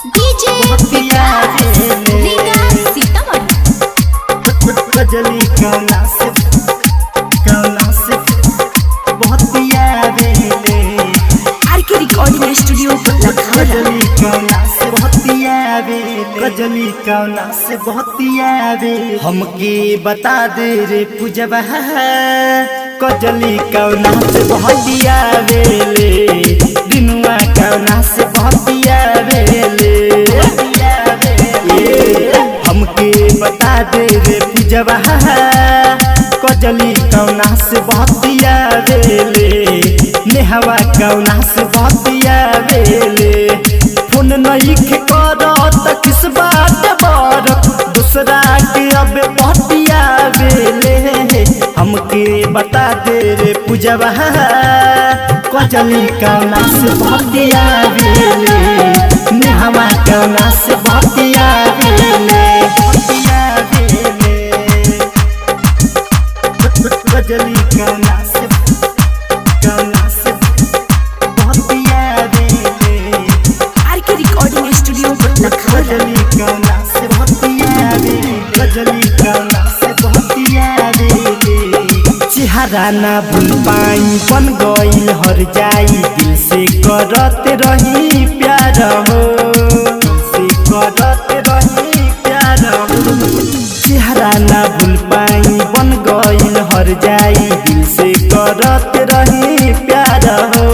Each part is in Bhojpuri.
डीजे विकास रीगा सीतामढ़ी। गजली कौना से बहुत प्यारे ले आरके रिकॉर्डिंग स्टूडियो लखनऊ। गजली कौना से बहुत प्यारे गजली कौना से बहुत प्यारे हमके बता दे रे पूजबा गजली कौना से बहुत प्यारे ले दिनुआ कौना से बहुत प्यारे ले हमके बता दे रे पूजबा गजली कौना से बहुत प्यारे ले नेहवा कौना से बहुत प्यारे ले फोन नहीं करो त किस बात बर दूसरा के अब बहुत प्यारे ले हमके बता दे रे पूजबा गजली कौना से बहुत प्यारे ले नेहवा कौना से बहुत प्यारे ले गजली कौना से बहुत प्यारे ले आरके रिकॉर्डिंग स्टूडियो लखनऊ। गजली कौना से बहुत प्यारे गजली कौना से बहुत प्यारे ले चेहरा ना भूल पाई बन गईल हर जाई दिल से करते रही प्यार हो से करते रही प्यार हो चेहरा ना भूल पाई बन गईल हर जाई दिल से करते रही प्यार हो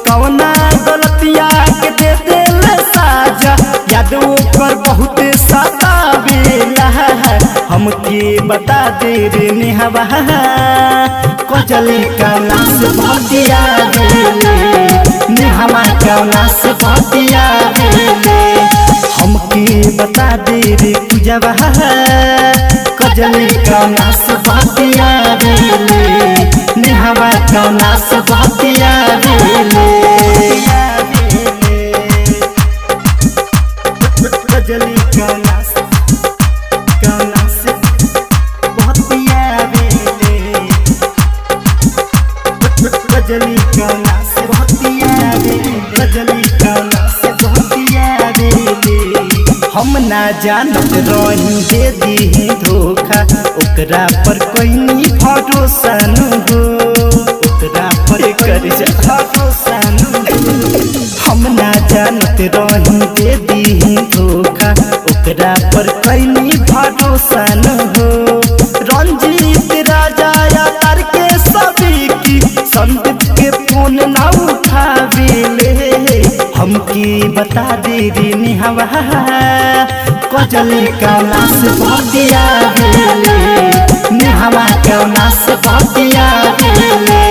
कौना गलतिया के दे दिल साजा याद ओकर बहुत सतावेला हमके बता दे रे नेहवा गजली कौना से बहुत प्यारे ले नेहवा कौना से बहुत प्यारे ले हमके बता दे रे पूजबा गजली कौना से बहुत प्यारे ले नेहवा कौना से बहुत प्यारे ले गजली कौना से बहुत प्यारे ले गजली कौना से बहुत प्यारे गजली कौना से बहुत प्यारे ले हम ना जानत रही दे दी धोखा ओकरा पर कोई नहीं भरोसा न हो ओकरा पर कर भरोसा न हम ना जानत रही दे दी धोखा ओकरा पर कोई नहीं भरोसा न हो रंजीत राजा या तार के सभी की संदीप के फोन ना उठावे ले हमके बता दे रे नेहवा गजली कौना से बहुत प्यारे ले नेहवा कौना से बहुत प्यारे ले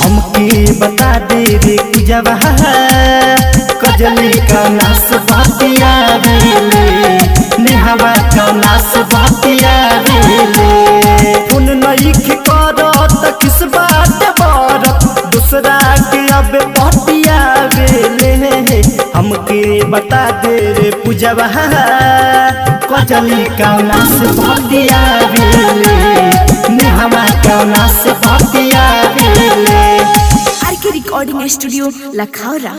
हमके बता दे रे पूजबा गजली कौना से बहुत प्यारे ले नेहवा कौना से बहुत प्यारे ले फोन नहीं करो त किस बात बर दूसरा के अब बहुत प्यारे ले हमके बता दे रे पूजबा गजली कौना से बहुत प्यारे ले नेहवा कौना से बहुत प्यारे ले आरके रिकॉर्डिंग स्टूडियो लखनऊ।